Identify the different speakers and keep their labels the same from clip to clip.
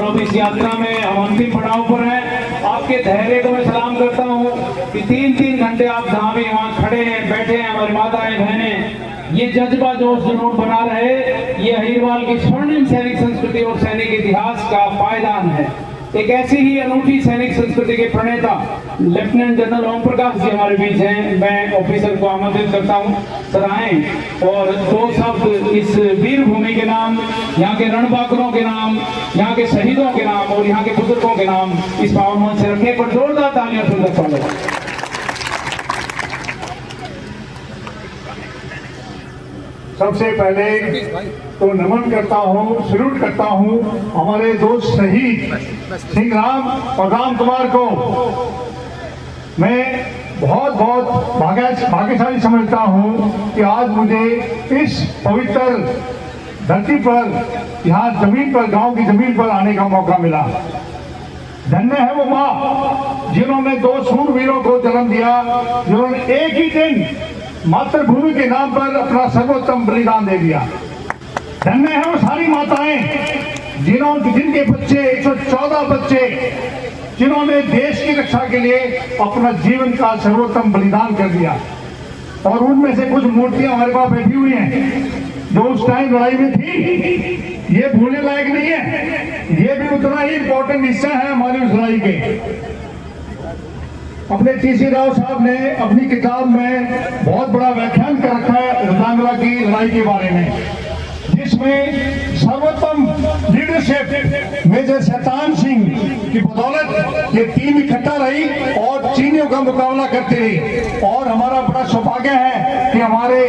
Speaker 1: अब इस यात्रा में हम अंतिम पड़ाव पर हैं। आपके धैर्य को मैं सलाम करता हूँ कि 3-3 घंटे आप जहाँ भी वहाँ खड़े हैं, बैठे हैं। हमारी माताएं बहनें ये जज्बा जोश जुनून बना रहे, ये अहिरवाल की स्वर्णिम सैनिक संस्कृति और सैनिक इतिहास का पायदान है। एक ऐसी ही अनूठी सैनिक संस्कृति के प्रणेता लेफ्टिनेंट जनरल ओम प्रकाश जी हमारे बीच हैं। मैं ऑफिसर को आमंत्रित करता हूं, सर आएं और 2 शब्द इस वीर भूमि के नाम, यहाँ के रणबांकुरों के नाम, यहाँ के शहीदों के नाम और यहाँ के बुजुर्गों के नाम इस पावन मंच से रखने पर जोरदार तालियों से स्वागत।
Speaker 2: सबसे पहले तो नमन करता हूँ, सल्यूट करता हूँ हमारे दोस्त शहीद सिंह राम और राम कुमार को। मैं बहुत बहुत भाग्यशाली समझता हूँ कि आज मुझे इस पवित्र धरती पर, यहाँ जमीन पर, गांव की जमीन पर आने का मौका मिला। धन्य है वो माँ जिन्होंने 2 शूरवीरों को जन्म दिया, जिन्होंने एक ही दिन मातृभूमि के नाम पर अपना सर्वोत्तम बलिदान दे दिया। धन्य है वो सारी माताएं जिनके बच्चे 114 बच्चे जिन्होंने देश की रक्षा के लिए अपना जीवन का सर्वोत्तम बलिदान कर दिया। और उनमें से कुछ मूर्तियां हमारे पास बैठी हुई हैं जो उस टाइम लड़ाई में थी। ये भूलने लायक नहीं है, ये भी उतना ही इंपॉर्टेंट हिस्सा है हमारी उस लड़ाई के। अपने टीसी राव साहब ने अपनी किताब में बहुत बड़ा व्याख्यान कर रखा है रतांगला की लड़ाई के बारे में, जिसमें सर्वोत्तम लीडरशिप मेजर शैतान सिंह की बदौलत ये टीम इकट्ठा रही और चीनियों का मुकाबला करती रही। और हमारा बड़ा सौभाग्य है कि हमारे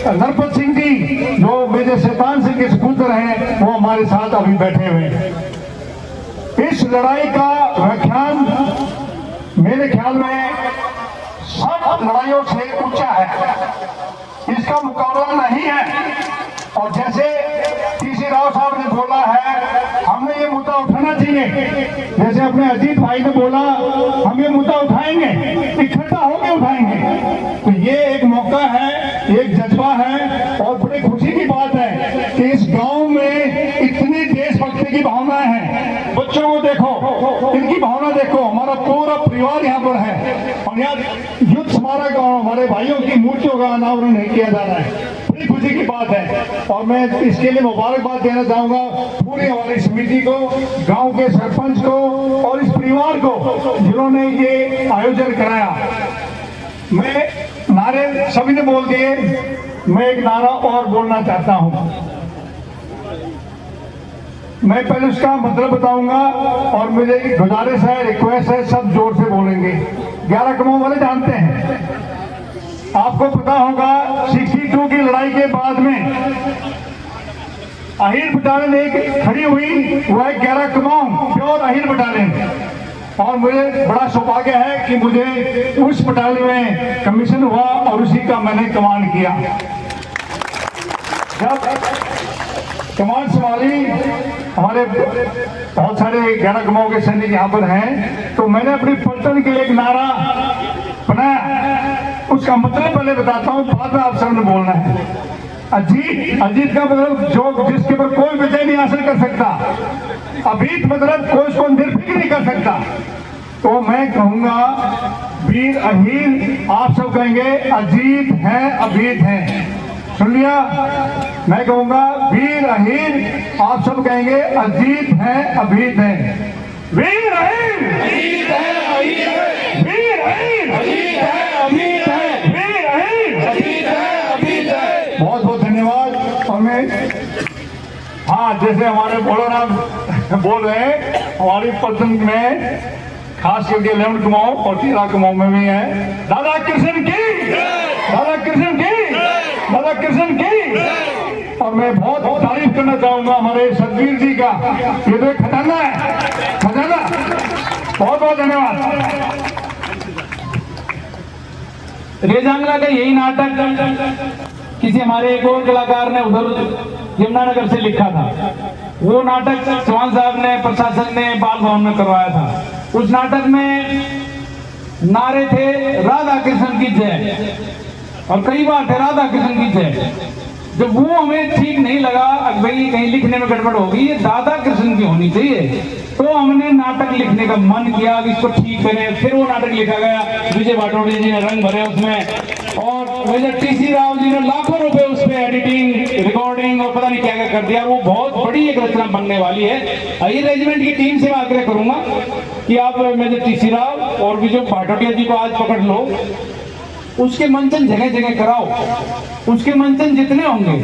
Speaker 2: नरपत सिंह जी जो मेजर शैतान सिंह के सपूत्र हैं वो हमारे साथ अभी बैठे हुए हैं। इस लड़ाई का व्याख्यान मेरे ख्याल में सब लड़ाइयों से ऊंचा है, इसका मुकाबला नहीं है। और जैसे टीसी राव साहब ने बोला है, हमें ये मुद्दा उठाना चाहिए। जैसे अपने अजीत भाई ने बोला, हम ये मुद्दा उठाएंगे, इकट्ठा होकर उठाएंगे। तो ये एक मौका है, एक जज्बा है और बड़ी खुशी की बात है कि इस गांव में इतनी देशभक्ति की भावनाएं हैं। बच्चों को देखो, इनकी भावना देखो, हमारा पूरा परिवार यहाँ पर है और यहाँ युद्ध स्मारक हमारे भाइयों की मूर्तियों का अनावरण नहीं किया जा रहा है। बड़ी खुशी की बात है और मैं इसके लिए मुबारकबाद देना चाहूंगा पूरी हमारी समिति को, गांव के सरपंच को और इस परिवार को जिन्होंने ये आयोजन कराया। मैं नारे सभी ने बोल दिए, मैं एक नारा और बोलना चाहता हूं। मैं पहले उसका मतलब बताऊंगा और मुझे गुजारिश है, रिक्वेस्ट है, सब जोर से बोलेंगे। 11 कमों वाले जानते हैं, आपको पता होगा 62 की लड़ाई के बाद में अहिर बटालियन एक खड़ी हुई, वो है 11 कमाऊं प्योर अहिर बटालियन। और मुझे बड़ा सौभाग्य है कि मुझे उस बटालियन में कमीशन हुआ और उसी का मैंने कमांड किया। जब कमांड संभाली, हमारे बहुत सारे 11 कमाओं के सैनिक यहाँ पर हैं, तो मैंने अपनी पलटन के लिए एक नारा बनाया। उसका मतलब पहले बताता हूँ, बाद में आप सबने बोलना है। अजीत का मतलब जो जिसके ऊपर कोई विजय नहीं हासिल कर सकता, अभीत मतलब कोई उसको निर्भीक नहीं कर सकता। तो मैं कहूंगा वीर अहिर, आप सब कहेंगे अजीत है अभीत है। सुन लिया? मैं कहूंगा वीर अहिर, आप सब कहेंगे अजीत है अभीत है। वीर अहिर, अजीत है अभीत है। वीर अहिर, अजीत है अभीत है। वीर अहिर, अजीत है अभीत है। बहुत बहुत धन्यवाद। और मैं जैसे हमारे भोलानाथ बोल रहे हैं, हमारी पलटन में खास करके 11 कमाओ और 13 कमाओ में भी है दादा कृष्ण की, दादा कृष्ण की, दादा कृष्ण की। और मैं बहुत तारीफ करना चाहूंगा हमारे सतवीर जी का, ये तो खजाना है, खजाना। बहुत बहुत धन्यवाद।
Speaker 1: रेजांगला का यही नाटक किसी हमारे एक और कलाकार ने उधर यमुनानगर से लिखा था। वो नाटक चौहान साहब ने, प्रशासन ने बाल भवन में करवाया था। उस नाटक में नारे थे राधा कृष्ण की जय, और कई बार थे राधा कृष्ण की जय। जब वो हमें ठीक नहीं लगा, भाई कहीं लिखने में गड़बड़ होगी, ये दादा कृष्ण की होनी चाहिए, तो हमने नाटक लिखने का मन किया कि इसको ठीक करें। फिर वो नाटक लिखा गया, विजय भाटोड़े जी ने रंग भरे उसमें, और मेजर टीसी राव जी ने लाखों रुपए उस पर एडिटिंग, रिकॉर्डिंग और पता नहीं क्या क्या कर दिया। वो बहुत बड़ी एक रचना बनने वाली है। ये रेजिमेंट की टीम से आग्रह करूंगा कि आप मेजर टीसी राव और विजय भाटोड़िया जी को आज पकड़ लो, उसके मंचन जगह जगह कराओ, उसके मंचन जितने होंगे,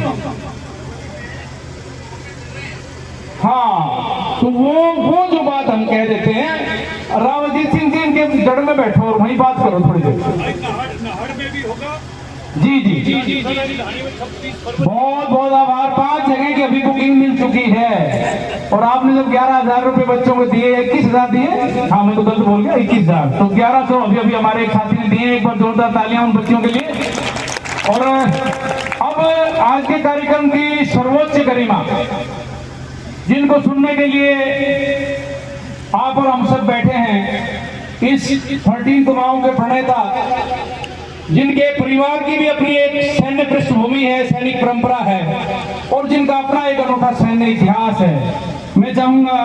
Speaker 1: हाँ, तो वो जो बात हम कह देते हैं, रावजीत सिंह जी इनके जड़ में बैठो और वहीं बात करो थोड़ी देर। जी जी जी, बहुत बहुत आभार। 5 जगह की अभी बुकिंग मिल चुकी है, और आपने जब 11,000 रुपए बच्चों को दिए, 21,000 दिए, हाँ मैं तो गलत बोल गया, 21,000, तो 1100 अभी अभी हमारे एक साथी ने दिए। एक बार जोरदार तालियां उन बच्चों के लिए। और अब आज के कार्यक्रम की सर्वोच्च गरिमा, जिनको सुनने के लिए आप और हम सब बैठे हैं, इस 13 कुमाऊं के प्रणेता, जिनके परिवार की भी अपनी एक सैन्य पृष्ठभूमि है, सैनिक परंपरा है, और जिनका अपना एक अनोखा सैन्य इतिहास है, मैं चाहूंगा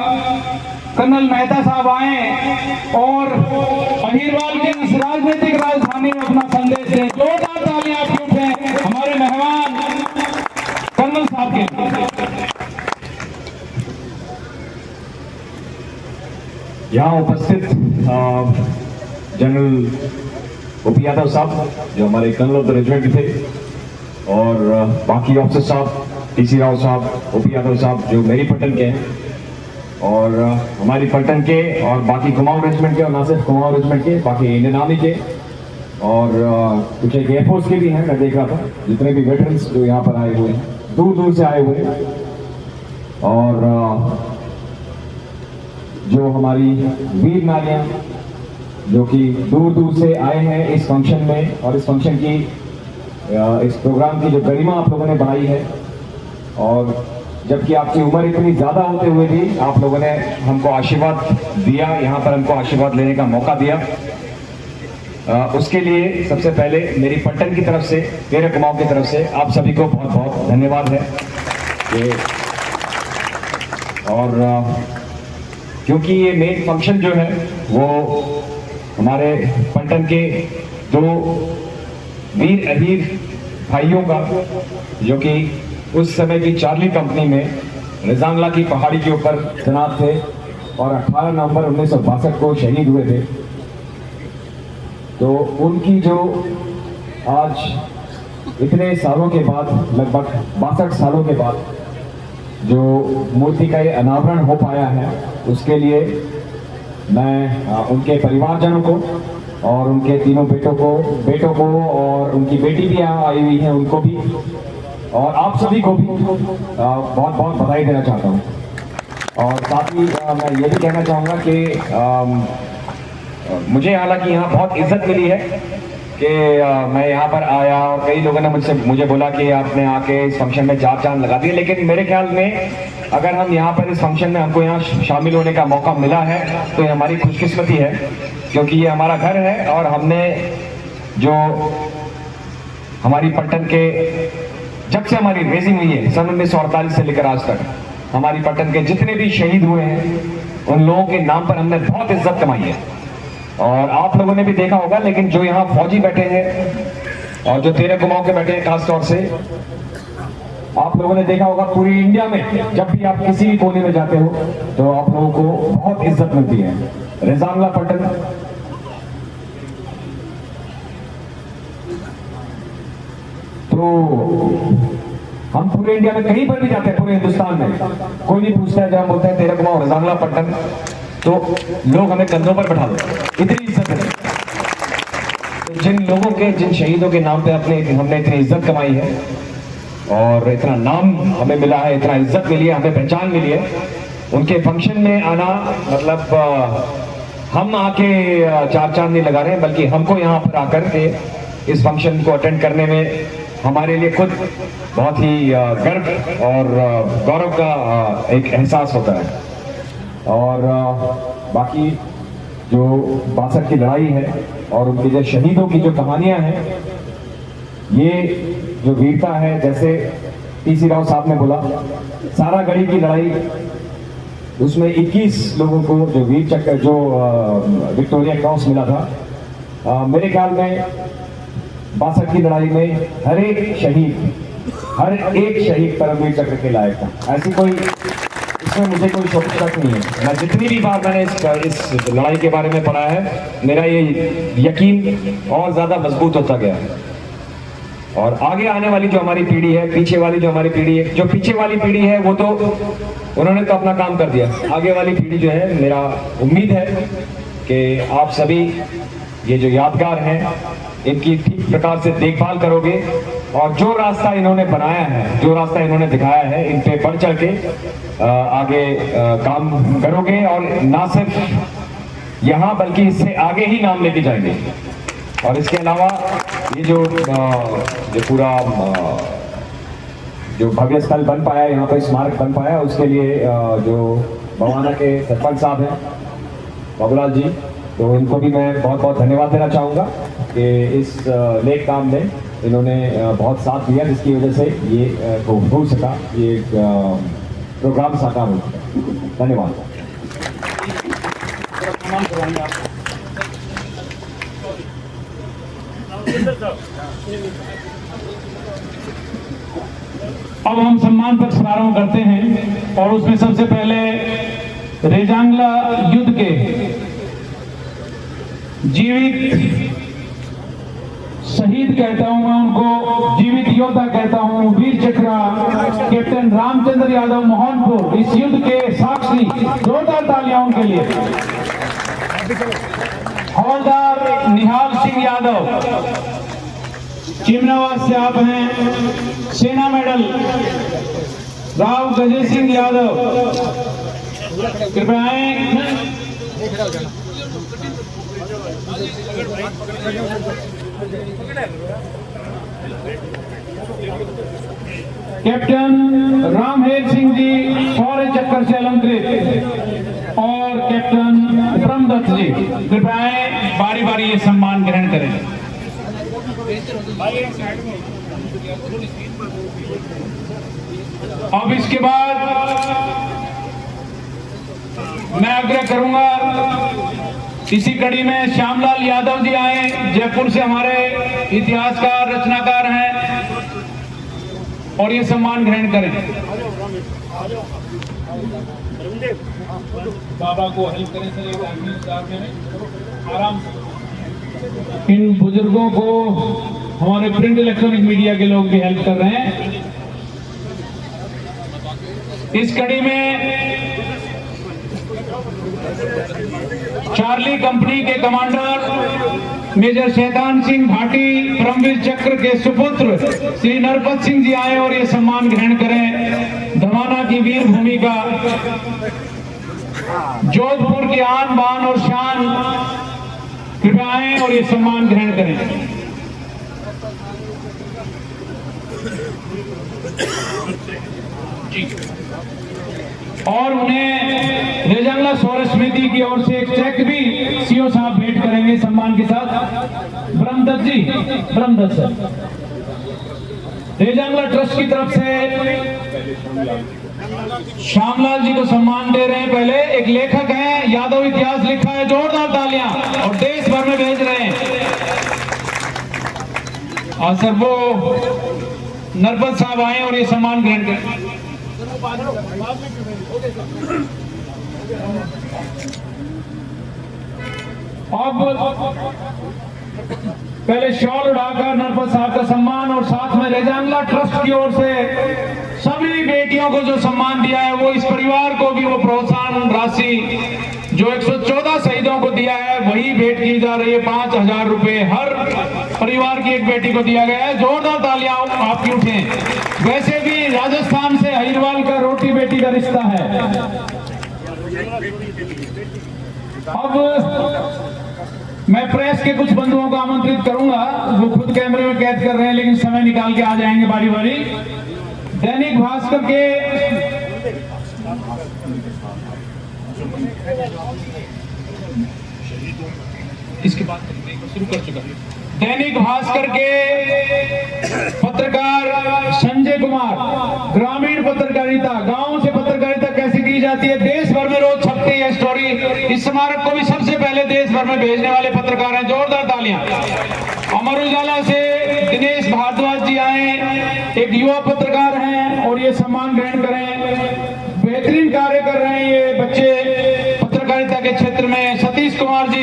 Speaker 1: कर्नल मेहता साहब आए और अहिरवाल की इस राजनीतिक राजधानी में अपना संदेश दें। जोरदार तालियां आपके उठे हमारे मेहमान कर्नल साहब के।
Speaker 3: यहाँ उपस्थित जनरल ओपी यादव साहब जो हमारे कर्नल ऑफ द रेजिमेंट थे, और बाकी ऑफिसर साहब, टीसी राव साहब, ओपी यादव साहब जो मेरी पट्टन के हैं, और हमारी पट्टन के और बाकी कुमाऊं रेजिमेंट के, और ना सिर्फ कुमाऊं रेजिमेंट के, बाकी इंडियन आर्मी के, और कुछ एक एयरफोर्स के भी हैं। मैं देख रहा था जितने भी वेटरन्स जो यहाँ पर आए हुए हैं, दूर दूर से आए हुए हैं, और जो हमारी वीर नारियां जो कि दूर दूर से आए हैं इस फंक्शन में, और इस फंक्शन की, इस प्रोग्राम की जो गरिमा आप लोगों ने बढ़ाई है, और जबकि आपकी उम्र इतनी ज़्यादा होते हुए भी आप लोगों ने हमको आशीर्वाद दिया, यहाँ पर हमको आशीर्वाद लेने का मौका दिया, उसके लिए सबसे पहले मेरी पट्टन की तरफ से, 13 कुमाऊं की तरफ से आप सभी को बहुत बहुत धन्यवाद है। और क्योंकि ये मेन फंक्शन जो है वो हमारे पट्टन के 2 वीर अहीर भाइयों का, जो कि उस समय की चार्ली कंपनी में रिजांगला की पहाड़ी के ऊपर तैनात थे और 18 नवंबर 1962 को शहीद हुए थे, तो उनकी जो आज इतने सालों के बाद, लगभग 62 सालों के बाद जो मूर्ति का ये अनावरण हो पाया है, उसके लिए मैं उनके परिवारजनों को और उनके तीनों बेटों को और उनकी बेटी भी यहाँ आई हुई है, उनको भी, और आप सभी को भी बहुत बहुत बधाई देना चाहता हूँ। और साथ ही मैं ये भी कहना चाहूँगा कि मुझे हालांकि यहाँ बहुत इज्जत मिली है कि मैं यहाँ पर आया, और कई लोगों ने मुझे बोला कि आपने आके इस फंक्शन में 4 चांद लगा दिए, लेकिन मेरे ख्याल में अगर हम यहाँ पर इस फंक्शन में हमको यहाँ शामिल होने का मौका मिला है तो ये हमारी खुशकिस्मती है, क्योंकि ये हमारा घर है, और हमने जो हमारी पट्टन के, जब से हमारी रेजिंग हुई है सन 1948 से लेकर आज तक, हमारी पट्टन के जितने भी शहीद हुए हैं उन लोगों के नाम पर हमने बहुत इज्जत कमाई है। और आप लोगों ने भी देखा होगा, लेकिन जो यहाँ फौजी बैठे हैं और जो 13 कुमाऊं के बैठे हैं, खास तौर से आप लोगों ने देखा होगा पूरी इंडिया में जब भी आप किसी भी कोने में जाते हो तो आप लोगों को बहुत इज्जत मिलती है। रिजांगला पट्टन तो हम पूरे इंडिया में कहीं पर भी जाते हैं, पूरे हिंदुस्तान में कोई नहीं पूछता है, जब हम बोलते हैं 13 कुमाऊं रिजांगला पट्टन तो लोग हमें कंधों पर बैठा देते, इतनी इज्जत है। तो जिन लोगों के, जिन शहीदों के नाम पे हमने इतनी इज्जत कमाई है और इतना नाम हमें मिला है, इतना इज्जत मिली है, हमें पहचान मिली है, उनके फंक्शन में आना मतलब हम आके 4 चांद नहीं लगा रहे हैं, बल्कि हमको यहाँ पर आकर के इस फंक्शन को अटेंड करने में हमारे लिए खुद बहुत ही गर्व और गौरव का एक एहसास होता है। और बाकी जो 62 की लड़ाई है और उनके जो शहीदों की जो कहानियां हैं, ये जो वीरता है, जैसे पीसी राव साहब ने बोला, सारागढ़ी की लड़ाई, उसमें 21 लोगों को जो वीर चक्र, जो विक्टोरिया क्रॉस मिला था। मेरे ख्याल में 62 की लड़ाई में हर एक शहीद परमवीर चक्र के लायक था। ऐसी कोई इसमें मुझे कोई शक नहीं है। मैं जितनी भी बार मैंने इस लड़ाई के बारे में पढ़ा है, मेरा ये यकीन और ज़्यादा मजबूत होता गया है। और आगे आने वाली जो हमारी पीढ़ी है, पीछे वाली जो हमारी पीढ़ी है, जो पीछे वाली पीढ़ी है वो तो उन्होंने तो अपना काम कर दिया। आगे वाली पीढ़ी जो है, मेरा उम्मीद है कि आप सभी ये जो यादगार हैं इनकी ठीक प्रकार से देखभाल करोगे और जो रास्ता इन्होंने बनाया है, जो रास्ता इन्होंने दिखाया है, इन पे बढ़ चढ़ के आगे काम करोगे और ना सिर्फ यहाँ बल्कि इससे आगे ही नाम लेके जाएंगे। और इसके अलावा ये जो पूरा जो भव्य स्थल बन पाया, यहाँ पर स्मारक बन पाया, उसके लिए जो बवाना के सरपंच साहब हैं बाबूलाल जी, तो उनको भी मैं बहुत बहुत धन्यवाद देना चाहूँगा कि इस नेक काम में इन्होंने बहुत साथ दिया, जिसकी वजह से ये हो सका, ये प्रोग्राम साकार हो सका। धन्यवाद।
Speaker 1: अब हम सम्मान पर समारोह करते हैं और उसमें सबसे पहले रेजांगला युद्ध के जीवित शहीद कहता हूं मैं उनको, जीवित योद्धा कहता हूं, वीर चक्रा कैप्टन रामचंद्र यादव मोहनपुर, इस युद्ध के साक्षी, जोरदार तालियां उनके लिए। हवलदार निहाल सिंह यादव चिमनावास से आप हैं। सेना मेडल राव गजय सिंह यादव, कृपया आएं। कैप्टन रामहेर सिंह जी शौर्य चक्र से अलंकृत और कैप्टन ब्रह्मदत्त जी, कृपया आएं, बारी बारी ये सम्मान ग्रहण करें। अब इसके बाद मैं आग्रह करूंगा, इसी कड़ी में श्यामलाल यादव जी आए, जयपुर से हमारे इतिहासकार, रचनाकार हैं, और ये सम्मान ग्रहण करें। बाबा को हेल्प करें, आराम से। इन बुजुर्गों को हमारे प्रिंट इलेक्ट्रॉनिक मीडिया के लोग भी हेल्प कर रहे हैं। इस कड़ी में चार्ली कंपनी के कमांडर मेजर शैतान सिंह भाटी, परमवीर चक्र के सुपुत्र श्री नरपत सिंह जी आए और ये सम्मान ग्रहण करें। धमाना की वीर भूमि का, जोधपुर की आन बान और शान, कृपया आएं और ये सम्मान ग्रहण करें। और उन्हें रेजांगला शौर्य समिति की ओर से एक चेक भी सीओ साहब भेंट करेंगे सम्मान के साथ। ब्रह्मदत्त जी, ब्रह्मदत्त सर, रेजांगला ट्रस्ट की तरफ से श्यामलाल जी को सम्मान दे रहे हैं। पहले एक लेखक हैं, यादव इतिहास लिखा है, जोरदार तालियां, और देश भर में भेज रहे हैं। और सर वो नरपत साहब आए और ये सम्मान ग्रहण करें। अब पहले शॉल उड़ाकर नरपत साहब का सम्मान, और साथ में रेजांगला ट्रस्ट की ओर से सभी बेटियों को जो सम्मान दिया है, वो इस परिवार को भी वो प्रोत्साहन राशि जो 114 शहीदों को दिया है वही भेंट की जा रही है। 5000 रुपए हर परिवार की एक बेटी को दिया गया है। जोरदार तालियां आपकी उठें। वैसे भी राजस्थान से हरिद्वार का रोटी बेटी का रिश्ता है। अब मैं प्रेस के कुछ बंधुओं को आमंत्रित करूंगा, वो खुद कैमरे में कैद कर रहे हैं लेकिन समय निकाल के आ जाएंगे बारी बारी। दैनिक भास्कर के इसके बाद शुरू कर चुका। दैनिक भास्कर के पत्रकार संजय कुमार, ग्रामीण पत्रकारिता, गांव से पत्रकारिता कैसे की जाती है, देश भर में रोज छपती है स्टोरी। इस स्मारक को भी सबसे पहले देश भर में भेजने वाले पत्रकार हैं, जोरदार तालियां। अमर उजाला से दिनेश भारद्वाज जी आए, एक युवा पत्रकार हैं और ये सम्मान ग्रहण करें। बेहतरीन कार्य कर रहे हैं ये बच्चे पत्रकारिता के क्षेत्र में। सतीश कुमार जी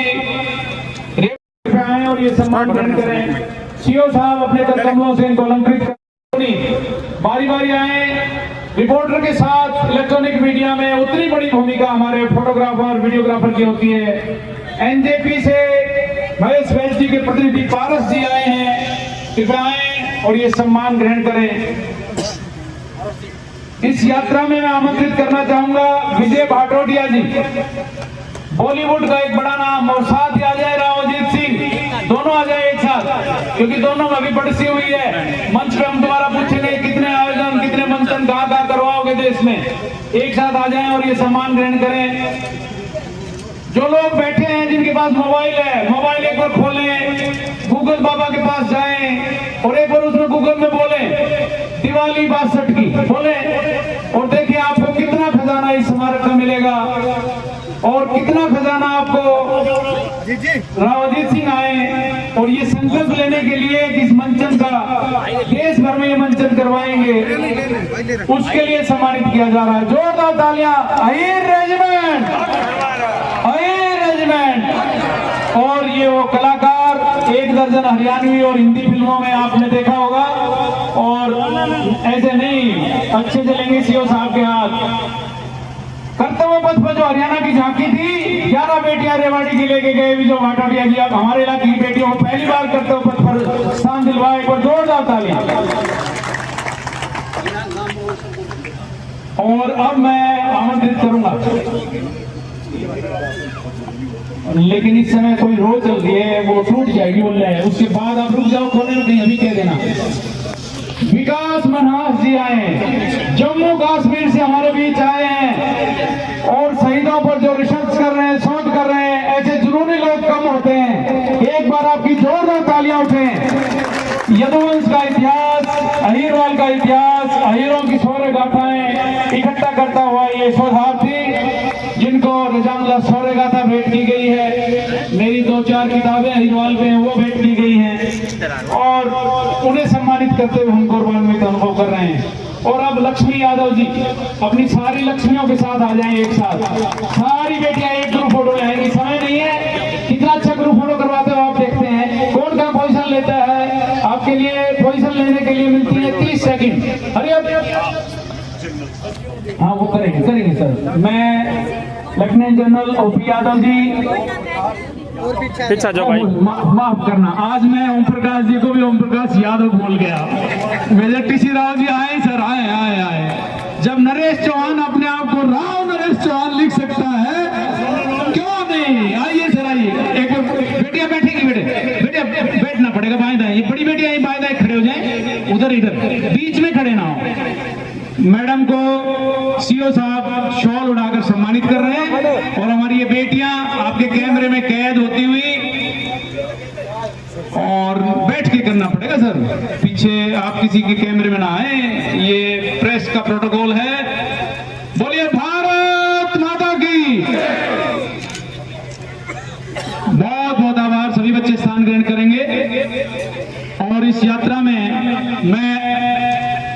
Speaker 1: आए और ये सम्मान ग्रहण करें। सीओ साहब अपने कर्तव्यों से इनको अलंकृत करें। बारी बारी आए। रिपोर्टर के साथ इलेक्ट्रॉनिक मीडिया में उतनी बड़ी भूमिका हमारे फोटोग्राफर वीडियोग्राफर की होती है। एनजेपी से महेश वैद्य जी के प्रतिनिधि पारस जी आए हैं, कृपया आए और ये सम्मान ग्रहण करें। इस यात्रा में मैं आमंत्रित करना चाहूंगा विजय भाटोटिया जी, बॉलीवुड का एक बड़ा नाम, और साथ ही आ जाए रावजीत सिंह, दोनों आ जाए एक साथ, क्योंकि दोनों में अभी बढ़ती हुई है। मंच पे हम दोबारा पूछेंगे कितने आयोजन, कितने मंचन कहाँ करवाओगे देश में, एक साथ आ जाएं और ये सम्मान ग्रहण करें। जो लोग बैठे हैं जिनके पास मोबाइल है, मोबाइल एक बार खोलें, गूगल बाबा के पास जाएं और एक बार उसमें गूगल में बोलें दिवाली 62 की बोलें, और देखिए आपको कितना खजाना इस स्मारक का मिलेगा और कितना खजाना आपको। रावजीत सिंह आए और ये संकल्प लेने के लिए कि इस मंचन का देश भर में ये मंचन करवाएंगे, उसके लिए सम्मानित किया जा रहा है। जोरदार तालियां। Ahir regiment, Ahir regiment. और ये वो कलाकार, 1 दर्जन हरियाणवी और हिंदी फिल्मों में आपने देखा होगा, और ऐसे नहीं अच्छे चलेंगे सीओ साहब के हाथ। कर्तव्य पथ पर जो हरियाणा की झांकी थी, 11 बेटियां रेवाड़ी की लेके गए विजय भाटोटिया जी। अब हमारे इलाके की बेटियों को पहली बार कर्तव्य पथ पर स्थान दिलवाए, एक बार जोरदार तालियां। और अब मैं आमंत्रित करूंगा, लेकिन इस समय कोई रोड चल रही है, वो टूट जाएगी बोल रहे हैं, उसके बाद आप रुक जाओ, खोलने में कहीं अभी कह देना। विकास मनहास जी आए, जम्मू कश्मीर से हमारे बीच आए हैं और शहीदों पर जो रिसर्च कर रहे हैं, शोध कर रहे हैं, ऐसे जुनूनी लोग कम होते हैं। एक बार आपकी जोरदार तालियां उठें। यदुवंश का इतिहास, अहीरवाल का इतिहास, अहीरों की शौर्य गाथाएं इकट्ठा करता हुआ ये शोधार्थी, जिनको रजामुल्ला शौर्य गाथा भेंट की गई है, मेरी 2-4 किताबें अहीरवाल पे हैं वो भेंट की गई हैं, और उन्हें सम्मानित करते हुए हम गौरवान्वित अनुभव कर रहे हैं। और अब लक्ष्मी यादव जी अपनी सारी लक्ष्मियों के साथ आ जाएं एक साथ। सारी बेटियां एक ग्रुप फोटो में आएंगी, समय नहीं है, कितना अच्छा ग्रुप फोटो करवाते हो आप देखते हैं। कौन कहाँ पोजीशन लेता है, आपके लिए पोजीशन लेने के लिए मिलती है 30 सेकंड। अरे हाँ वो करेंगे सर। मैं lieutenant general OP Yadav ji,
Speaker 4: पीछा जो भाई
Speaker 1: माफ करना, आज मैं ओम प्रकाश जी को भी ओम प्रकाश यादव बोल गया। मेजर टीसी राव जी आए सर, आए। जब नरेश चौहान अपने आप को राव नरेश चौहान लिख सकता है, क्यों नहीं? आइए सर, आइए। एक बेटियां बैठेगी, बेटिया बैठना पड़ेगा, बाएं दाएं। ये बड़ी बेटियां बाएं दाएं खड़े हो जाए, उधर इधर बीच में खड़े ना हो। मैडम को सीओ साहब शॉल उड़ाकर सम्मानित कर रहे हैं, और हमारी ये बेटियां आपके कैमरे में कैद होती हुई, और बैठ के करना पड़ेगा सर, पीछे आप किसी के कैमरे में ना आए, ये प्रेस का प्रोटोकॉल है। बोलिए भारत माता की। बहुत बहुत आभार। सभी बच्चे स्थान ग्रहण करेंगे। और इस यात्रा में मैं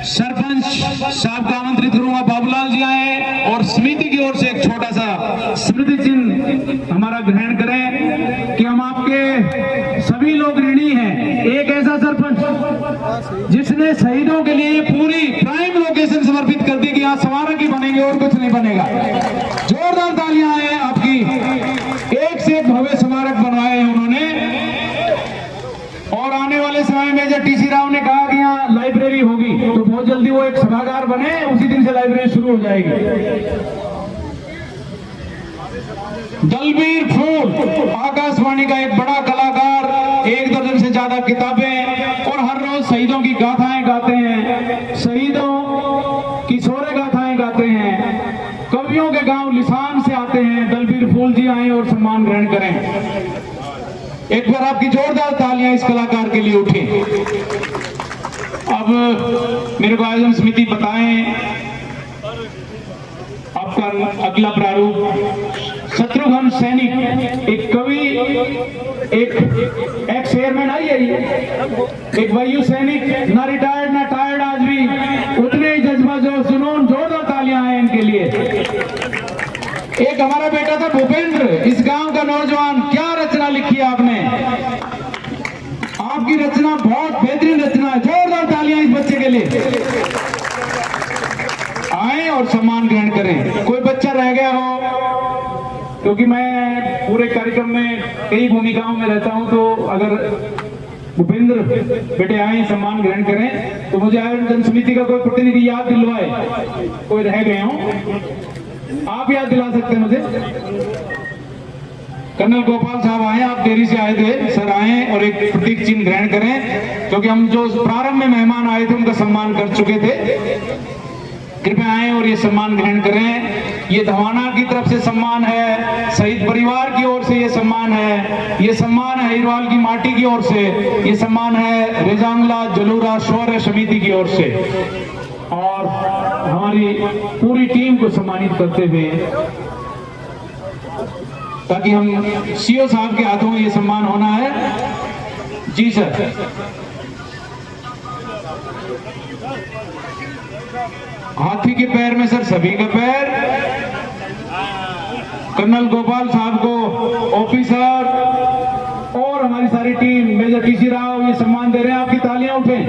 Speaker 1: सरपंच साहब का आमंत्रित करूंगा, बाबूलाल जी आए, और समिति की ओर से एक छोटा सा स्मृति चिन्ह हमारा ग्रहण करें कि हम आपके सभी लोग ऋणी हैं। एक ऐसा सरपंच जिसने शहीदों के लिए ये पूरी प्राइम लोकेशन समर्पित कर दी कि यहाँ स्मारक ही बनेंगे और कुछ नहीं बनेगा। जोरदार तालियां हैं आपकी। एक से एक भव्य स्मारक बनवाए हैं उन्होंने, और आने वाले समय में जब टीसी राव ने कहा कि यहाँ लाइब्रेरी होगी, तो बहुत जल्दी वो एक सभागार बने, उसी दिन से लाइब्रेरी शुरू हो जाएगी। दलबीर फूल आकाशवाणी का एक बड़ा कलाकार, 1 दर्जन से ज्यादा किताबें, और हर रोज शहीदों की गाथाएं गाते हैं, शहीदों की शौर्य गाथाएं गाते हैं, कवियों के गांव लिसान से आते हैं। दलबीर फूल जी आए और सम्मान ग्रहण करें। एक बार आपकी जोरदार तालियां इस कलाकार के लिए उठें। अब मेरे को आयोजन समिति बताएं आपका अगला प्रारूप। शत्रुघ्न सैनिक, एक कवि, एक एक्स एयरमैन आई है, एक वायु सैनिक, ना रिटायर्ड ना टायर्ड, आज भी उतने ही जज्बा जो जुनून, जोरदार तालियां हैं इनके लिए। एक हमारा बेटा था भूपेंद्र, इस गांव का नौजवान, क्या रचना लिखी है आपने, आपकी रचना बहुत बेहतरीन रचना है, जोरदार तालियां इस बच्चे के लिए। आए और सम्मान ग्रहण करें। कोई बच्चा रह गया हो, क्योंकि मैं पूरे कार्यक्रम में कई भूमिकाओं में रहता हूं, तो अगर भूपेंद्र बेटे आए सम्मान ग्रहण करें, तो मुझे आयोजन समिति का कोई प्रतिनिधि याद दिलवाए, कोई रह गए हो, आप याद दिला सकते हैं मुझे। कर्नल गोपाल साहब आए, आप देरी से आए थे, सर आए और एक प्रतीक चिन्ह ग्रहण करें, क्योंकि हम जो प्रारंभ में मेहमान आए थे उनका सम्मान कर चुके थे। कृपया आए और ये सम्मान ग्रहण करें। ये धवाना की तरफ से सम्मान है, शहीद परिवार की ओर से ये सम्मान है, ये सम्मान है हिरवाल की माटी की ओर से, ये सम्मान है रेजांगला जलूरा शौर्य समिति की ओर से, और हमारी पूरी टीम को सम्मानित करते हुए, ताकि हम सीओ साहब के हाथों में ये सम्मान होना है। जी सर। हाथी के पैर में सर सभी का पैर। कर्नल गोपाल साहब को, ऑफिसर और हमारी सारी टीम, मेजर टीसी राव ये सम्मान दे रहे हैं, आपकी तालियां उठें।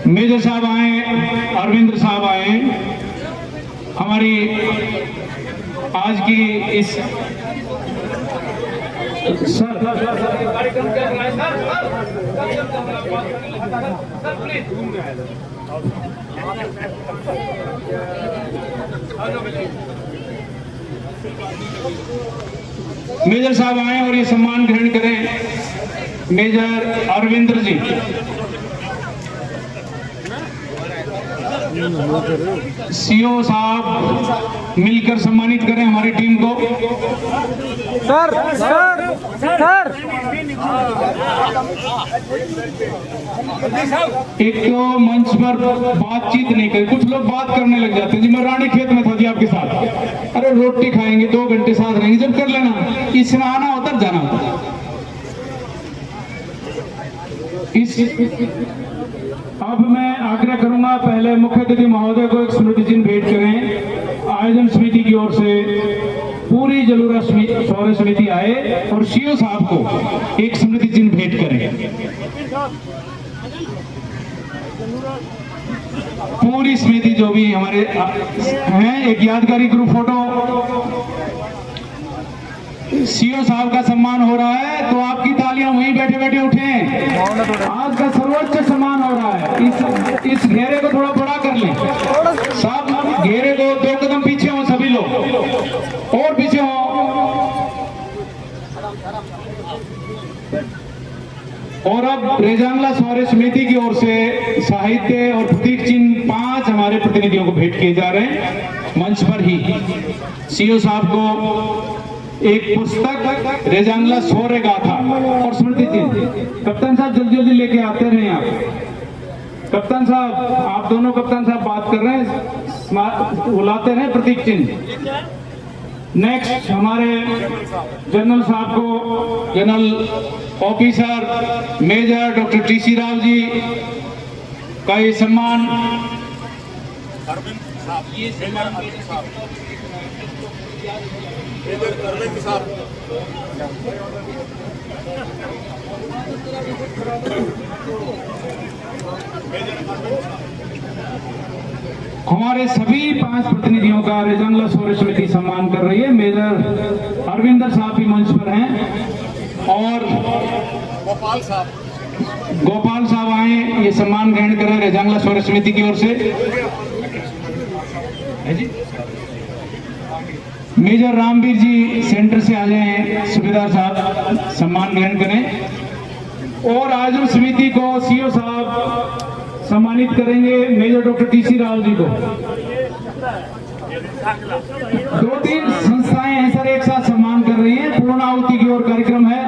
Speaker 1: मेजर साहब आए, अरविंद साहब आए, हमारी आज की इस सर कार्यक्रम चल रहा है सर प्लीज। मेजर साहब आए और ये सम्मान ग्रहण करें। मेजर अरविंद्र जी, सीओ साहब मिलकर सम्मानित करें हमारी टीम को।
Speaker 4: सर सर सर
Speaker 1: एक तो मंच पर बातचीत नहीं करी, कुछ लोग बात करने लग जाते हैं। जी मैं रानी खेत में था जी आपके साथ, अरे रोटी खाएंगे 2 घंटे साथ रहेंगे, जब कर लेना, इसमें आना होता जाना होता। अब मैं आग्रह करूंगा, पहले मुख्य अतिथि महोदय को एक स्मृति चिन्ह भेंट करें। आयोजन समिति की ओर से पूरी जलूरा शौर्य समिति आए और सीओ साहब को एक स्मृति चिन्ह भेंट करें। पूरी समिति जो भी हमारे हैं, एक यादगारी ग्रुप फोटो। सीओ साहब का सम्मान हो रहा है, तो आपकी तालियां वहीं बैठे बैठे उठें। आज का सर्वोच्च सम्मान हो रहा है। इस घेरे को थोड़ा बड़ा कर लें साहब, घेरे को 2 कदम पीछे हो सभी लोग, और पीछे हो। और अब रेजांगला शौर्य समिति की ओर से साहित्य और प्रतीक चिन्ह 5 हमारे प्रतिनिधियों को भेंट किए जा रहे हैं मंच पर ही। सीओ साहब को एक पुस्तक रेजांगला शौर्य गाथा और स्मृति चिन्ह। कप्तान साहब जल्दी जल्दी लेके आते रहे आप। कप्तान साहब, आप दोनों कप्तान साहब बात कर रहे हैं, बुलाते रहे प्रतीक चिन्ह। नेक्स्ट हमारे जनरल साहब को, general officer major doctor TC Rao ji का ये सम्मान। हमारे सभी 5 प्रतिनिधियों का रेजांगला शौर्य समिति सम्मान कर रही है। मेजर अरविंदर साहब भी मंच पर हैं और गोपाल साहब आए, ये सम्मान ग्रहण कर रहे हैं रेजांगला शौर्य समिति की ओर से। मेजर रामवीर जी सेंटर से आ जाए, सूबेदार साहब सम्मान ग्रहण करें। और आयोजन समिति को सीओ साहब सम्मानित करेंगे, मेजर डॉक्टर टीसी राव जी को। 2-3 संस्थाएं हैं सर, एक साथ सम्मान कर रही हैं। पूर्णाहुति की ओर कार्यक्रम है।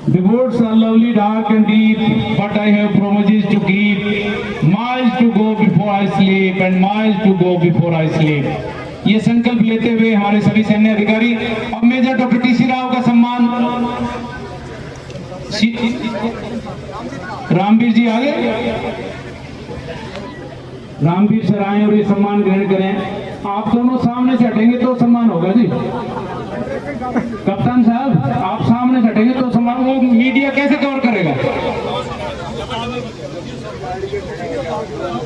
Speaker 1: The words are lovely, dark and deep, but I have promises to keep. Miles to go before I sleep, and miles to go before I sleep. ये संकल्प लेते हुए हमारे सभी सैन्य अधिकारी। अब मेजर डॉक्टर टीसी राव का सम्मान रामवीर जी आगे, रामवीर सर आए और ये सम्मान ग्रहण करें। आप दोनों सामने से हटेंगे तो सम्मान होगा जी। कप्तान साहब आप सामने से हटेंगे तो सम्मान, वो मीडिया कैसे कवर करेगा?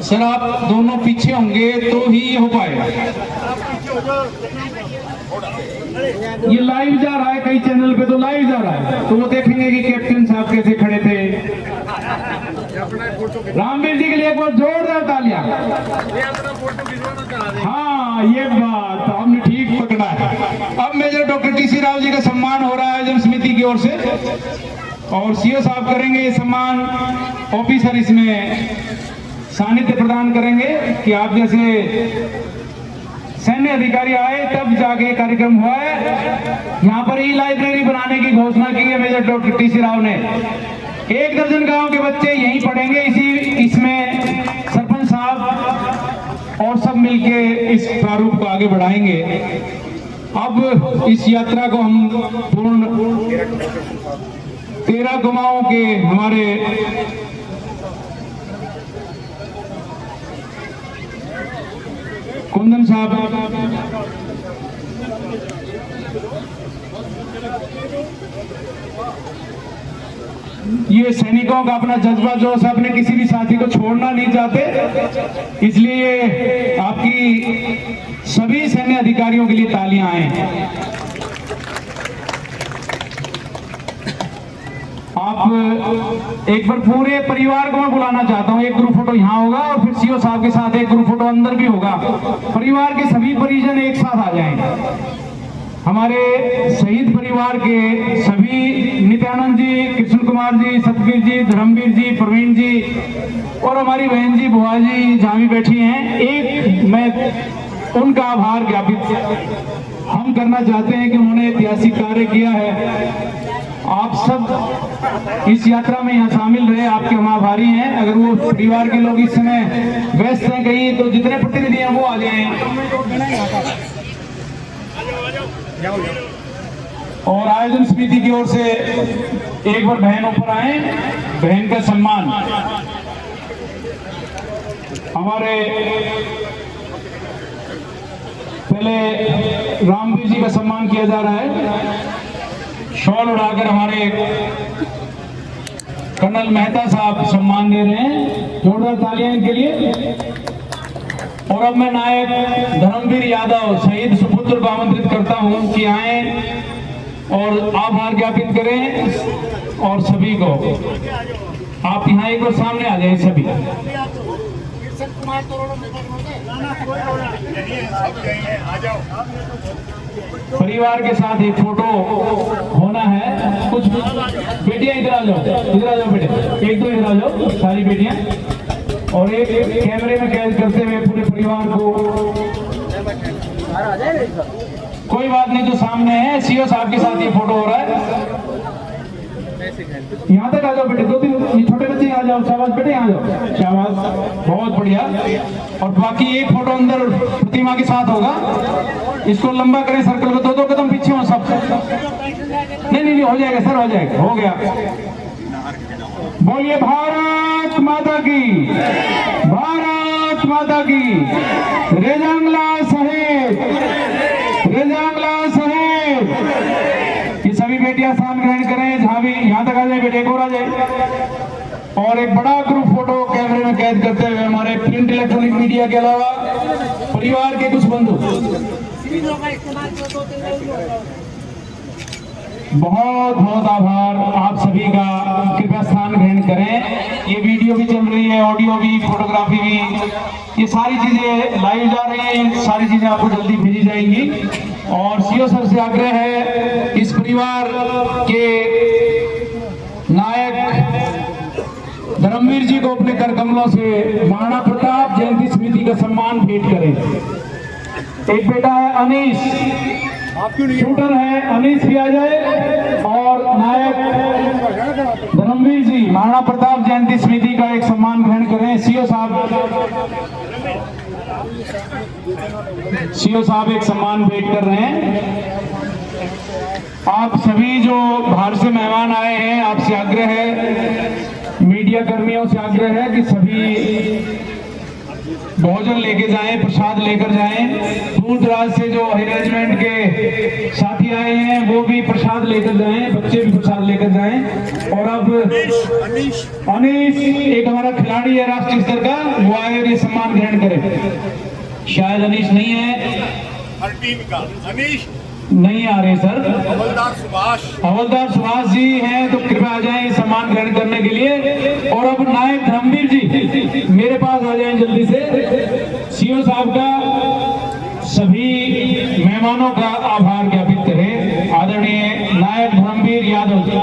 Speaker 1: सर आप दोनों पीछे होंगे तो ही हो पाएगा। ये लाइव जा रहा है, कई चैनल पे तो लाइव जा रहा है, तो वो देखेंगे कि कैप्टन साहब कैसे खड़े थे। रामवीर जी के लिए एक बार जोरदार तालियां। हाँ ये बात हमने ठीक पकड़ा है। अब major doctor TC Rao ji का सम्मान हो रहा है आयोजन समिति की ओर से, और सीओ साहब करेंगे ये सम्मान। ऑफिसर इसमें सानिध्य प्रदान करेंगे कि आप जैसे सैन्य अधिकारी आए तब जाके कार्यक्रम हुआ है। यहाँ पर ई लाइब्रेरी बनाने की घोषणा की है मेजर डॉक्टर टीसी राव ने। 1 दर्जन गांव के बच्चे यहीं पढ़ेंगे। इसमें सरपंच साहब और सब मिलके इस प्रारूप को आगे बढ़ाएंगे। अब इस यात्रा को हम पूर्ण 13 गांवों के हमारे कुंदन साहब, ये सैनिकों का अपना जज्बा जोश, अपने किसी भी साथी को छोड़ना नहीं चाहते, इसलिए आपकी सभी सैन्य अधिकारियों के लिए तालियां आए। आप एक बार पूरे परिवार को मैं बुलाना चाहता हूं। एक ग्रुप फोटो यहाँ होगा और फिर सीओ साहब के साथ एक ग्रुप फोटो अंदर भी होगा। परिवार के सभी परिजन एक साथ आ जाएं। हमारे शहीद परिवार के सभी, नित्यानंद जी, कृष्ण कुमार जी, सतवीर जी, धर्मवीर जी, प्रवीण जी और हमारी बहन जी बुआ जी जहाँ भी बैठी हैं, एक मैं उनका आभार ज्ञापित हम करना चाहते हैं कि उन्होंने ऐतिहासिक कार्य किया है। आप सब इस यात्रा में यहाँ शामिल रहे, आपके हम आभारी हैं। अगर वो परिवार के लोग इस समय व्यस्त हैं कहीं, तो जितने प्रतिनिधि हैं वो आ जाएं। और आयोजन समिति की ओर से एक बार बहन ऊपर आए, बहन का सम्मान हमारे पहले रामवीर जी का सम्मान किया जा रहा है। शॉल उड़ाकर हमारे कर्नल मेहता साहब सम्मान दे रहे हैं, जोरदार तालियां इनके लिए। और अब मैं नायक धर्मवीर यादव शहीद सुपुत्र को आमंत्रित करता हूं कि आए और आभार ज्ञापित करें। और सभी को आप यहाँ एक बार सामने आ जाए सभी। परिवार के साथ एक फोटो होना है। कुछ बेटियां इधर आ जाओ, इधर आ जाओ बेटे, एक दो इधर आ जाओ, सारी बेटियां। और एक कैमरे में कैद करते हुए पूरे परिवार को। कोई बात नहीं, जो सामने है सीओ साहब के साथ ये फोटो हो रहा है। यहाँ तक आ जाओ बेटे, 2-3 छोटे बच्चे आ जाओ। शाबाश बेटे, यहाँ जाओ, शाबाश, बहुत बढ़िया। और बाकी एक फोटो अंदर प्रतिमा के साथ होगा, इसको लंबा करें सर्कल को, 2-2 कदम पीछे हो सब। नहीं, हो जाएगा सर, हो जाएगा, हो गया। बोलिए भारत माता की, भारत माता की। रेजांगला साहेब, रेजांगला साहेब। ये सभी बेटियां स्थान ग्रहण करें, जहां भी, यहाँ तक आ जाए बेटे, एक और आ जाए। और एक बड़ा ग्रुप फोटो कैमरे में कैद करते हुए हमारे प्रिंट इलेक्ट्रॉनिक मीडिया के अलावा परिवार के कुछ बंधु। बहुत बहुत आभार आप सभी का। कृपया स्थान ग्रहण करें। ये वीडियो वीडियो भी चल रही है, ऑडियो भी, फोटोग्राफी भी, ये सारी चीजें लाइव जा रही हैं। ये सारी चीजें आपको जल्दी भेजी जाएंगी। और सीओ सर से आग्रह है इस परिवार के नायक धर्मवीर जी को अपने कर कमलों से महाराणा प्रताप जयंती समिति का सम्मान भेंट करें। एक बेटा है अनीश, शूटर है, अनीश भी आ जाए। और नायक धर्मवीर जी महाराणा प्रताप जयंती समिति का एक सम्मान ग्रहण करें। सीओ साहब एक सम्मान भेंट कर रहे हैं। आप सभी जो बाहर से मेहमान आए हैं, आपसे आग्रह है, मीडिया कर्मियों से आग्रह है कि सभी भोजन लेके जाएं, प्रसाद लेकर जाएं। दूर दराज से जो अरेंजमेंट के साथी आए हैं वो भी प्रसाद लेकर जाएं, बच्चे भी प्रसाद लेकर जाएं। और अब अनीश एक हमारा खिलाड़ी है राष्ट्रीय स्तर का, वो आए और ये सम्मान ग्रहण करे। शायद अनीश नहीं है,
Speaker 5: हर टीम का अनीश
Speaker 1: नहीं आ रहे सर।
Speaker 5: हवलदार
Speaker 1: सुभाष जी हैं तो कृपया आ जाएं सम्मान ग्रहण करने के लिए। और अब नायक धर्मवीर जी मेरे पास आ जाएं जल्दी से। सीओ साहब का सभी मेहमानों का आभार ज्ञापित करें। आदरणीय नायक धर्मवीर यादव जी।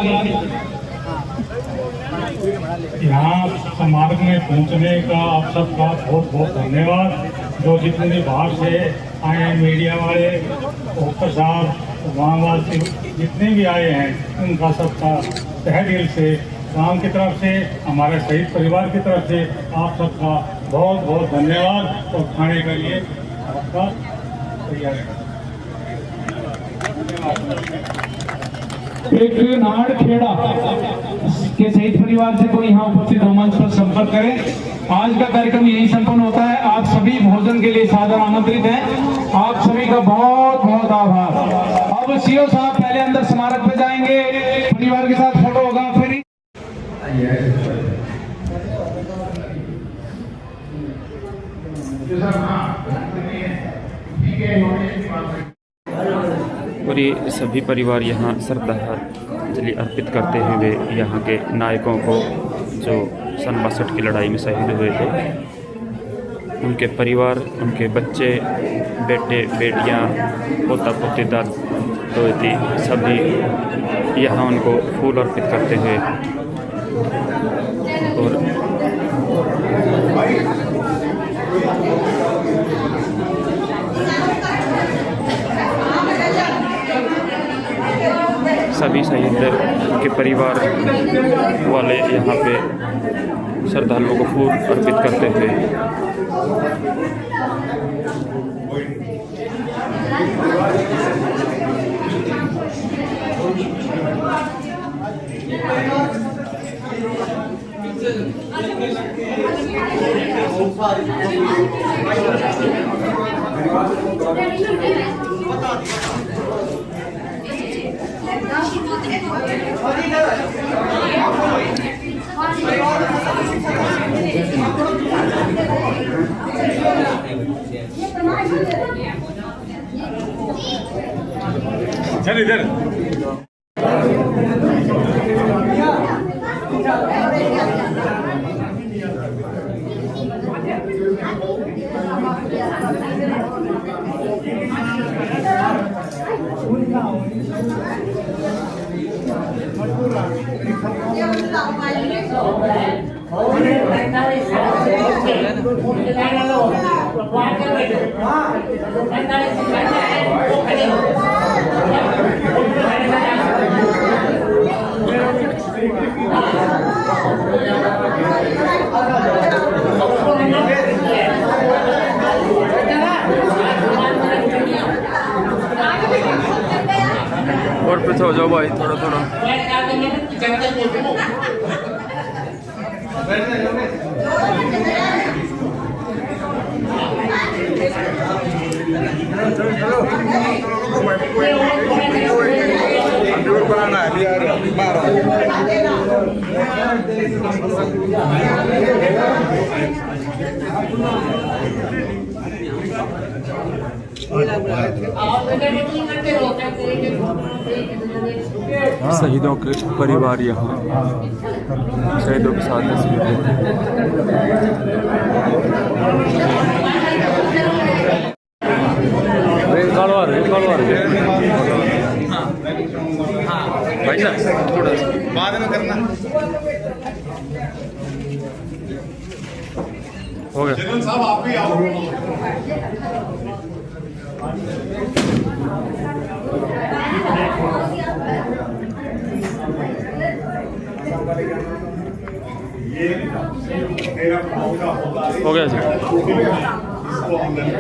Speaker 2: यहाँ समारोह में पहुँचने का आप सबका बहुत बहुत धन्यवाद। जो जितने भी बाहर से आए हैं, मीडिया वाले, डॉक्टर साहब, गाँववासी जितने भी आए हैं, उनका सबका तहे दिल से गांव की तरफ से, हमारे शहीद परिवार की तरफ से आप सबका बहुत बहुत धन्यवाद। और खाने के लिए आपका तैयार है।
Speaker 1: एक नाड़खेड़ा के शहीद परिवार से कोई यहाँ उपस्थित हो, मंच पर संपर्क करें। आज का कार्यक्रम यही संपन्न होता है। आप सभी भोजन के लिए सादर आमंत्रित हैं। आप सभी का बहुत बहुत आभार। अब सीओ साहब पहले अंदर स्मारक पे जाएंगे, परिवार के साथ फोटो होगा, फिर
Speaker 6: और ये सभी परिवार यहाँ श्रद्धांजलि अर्पित करते हुए यहाँ के नायकों को जो सन 62 की लड़ाई में शहीद हुए थे, उनके परिवार, उनके बच्चे, बेटे बेटियाँ, पोता पोती, दोती, सभी यहाँ उनको फूल अर्पित करते हुए और सभी शहीद के परिवार वाले यहाँ पे श्रद्धालुओं को फूल अर्पित करते हुए
Speaker 5: चल इधर।
Speaker 6: और पीछे हो जाओ भाई, थोड़ा थोड़ा। शहीदों के परिवार यहाँ शहीदों के साथ तस्वीर लेते हैं। भाई साहब थोड़ा
Speaker 5: बाद में करना।
Speaker 6: हो गया।
Speaker 5: जनरल साहब आप भी आओ। ये मेरा पौधा होगा।
Speaker 6: हो गया जी।
Speaker 5: इसको
Speaker 6: हो गया।